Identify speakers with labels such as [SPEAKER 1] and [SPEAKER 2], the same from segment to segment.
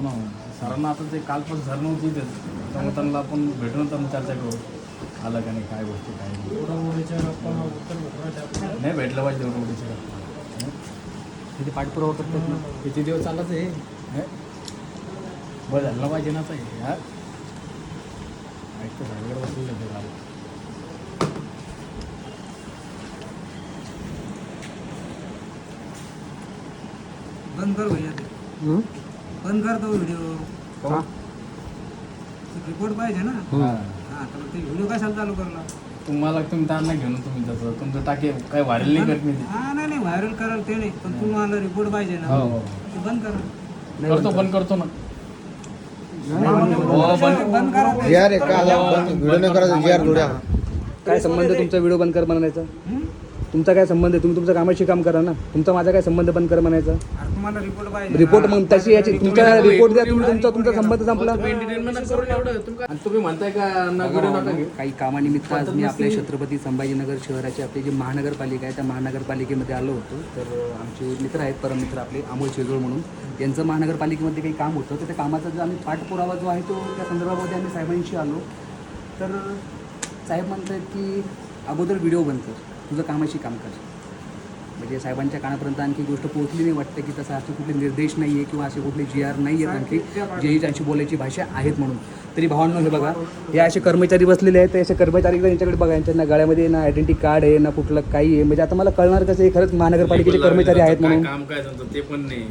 [SPEAKER 1] हो ना. सरांना आता ते कालपासून सर नव्हती तेच त्यामुळे त्यांना आपण भेटून तर चर्चा करू आलं का नाही काय गोष्टी काय नाही भेटलं पाहिजे उडीच्या
[SPEAKER 2] तिथे पाठपुरावा करतात ना. किती दिवस चालत आहे
[SPEAKER 1] बरं झालं पाहिजे ना ताई हा ऐकतं सगळीकडे बसून घेतो मला
[SPEAKER 3] बंद कर भैया ते बंद कर तो व्हिडिओ
[SPEAKER 2] का
[SPEAKER 3] रिपोर्ट पाहिजे ना
[SPEAKER 1] हां
[SPEAKER 3] हां तर ते व्हिडिओ कशाला चालू करला
[SPEAKER 1] तुम्हाला तुम्ही त्यांना घेऊन तुम्ही तसं तुमचं टाके काय व्हायरल नाही करत मी ते.
[SPEAKER 3] हां नाही व्हायरल कराल ते नाही पण तुम्हाला रिपोर्ट पाहिजे ना
[SPEAKER 1] हो हो
[SPEAKER 3] ते बंद करा
[SPEAKER 1] करतो पण करतो ना
[SPEAKER 3] बंद करा ते.
[SPEAKER 4] यार एका व्हिडिओ नाही करायचा यार थोड्या
[SPEAKER 2] काय संबंध तुमचा व्हिडिओ बंद कर म्हणायचा?
[SPEAKER 3] हं?
[SPEAKER 2] तुमचा काय संबंध आहे? तुम्ही तुमच्या कामाशी काम करा ना. तुमचा माझा काय संबंध बंद कर म्हणायचा?
[SPEAKER 3] अरे तुम्हाला रिपोर्ट पाहिजे
[SPEAKER 2] रिपोर्ट
[SPEAKER 3] ना.
[SPEAKER 2] मग तशी याची तुमचा रिपोर्ट द्या. तुमचा संबंध संपला.
[SPEAKER 1] आणि तुम्ही म्हणताय का व्हिडिओ नका घेऊ
[SPEAKER 2] काही कामानिमित्त आज मी आपल्या छत्रपती संभाजीनगर शहराची आपली जी महानगरपालिका आहे त्या महानगरपालिकेमध्ये आलो होतो. तर आमचे मित्र आहेत परममित्र आपले अमोल शेजोळ म्हणून यांचं महानगरपालिकेमध्ये काही काम होतं तर त्या कामाचा जो आम्ही पाठपुरावा जो आहे तो त्या संदर्भामध्ये आम्ही साहेबांशी आलो. तर साहेब म्हणतात की अगोदर व्हिडिओ बंद कर, तुझं कामाशी काम कर. म्हणजे साहेबांच्या कानापर्यंत आणखी गोष्ट पोहोचली नाही वाटतं की तसं असे कुठले निर्देश नाही आहे किंवा असे कुठले GR नाही आहेत आणखी जेही त्यांची बोलायची भाषा आहेत म्हणून. तरी भावांनो हे बघा हे असे कर्मचारी बसलेले आहेत. असे कर्मचारी यांच्याकडे बघा यांच्या ना गळ्यामध्ये ना आयडेंटिटी कार्ड आहे ना कुठलं काही आहे. म्हणजे आता मला कळणार कसं हे खरंच महानगरपालिकेचे कर्मचारी आहेत म्हणून.
[SPEAKER 1] काम काय सांगतो ते पण नाही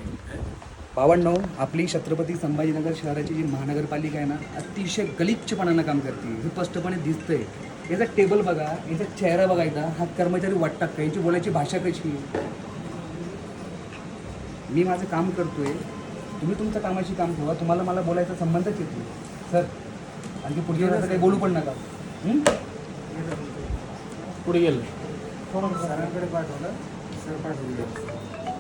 [SPEAKER 2] भावांनो आपली छत्रपती संभाजीनगर शहराची जी महानगरपालिका आहे ना अतिशय गलिच्छपणानं काम करते. हे स्पष्टपणे दिसतंय. याचा टेबल बघा, याचा चेहरा बघायचा, हा कर्मचारी वाटतात का, यांची बोलायची भाषा कशी आहे. मी माझं काम करतोय, तुम्ही तुमच्या कामाशी काम ठेवा. तुम्हाला मला बोलायचा संबंधच येत नाही सर. आणखी पुढच्या वेळेला काही बोलू पण नका.
[SPEAKER 1] पुढे गेलं
[SPEAKER 3] सरांकडे पाठवलं सर पाठवलं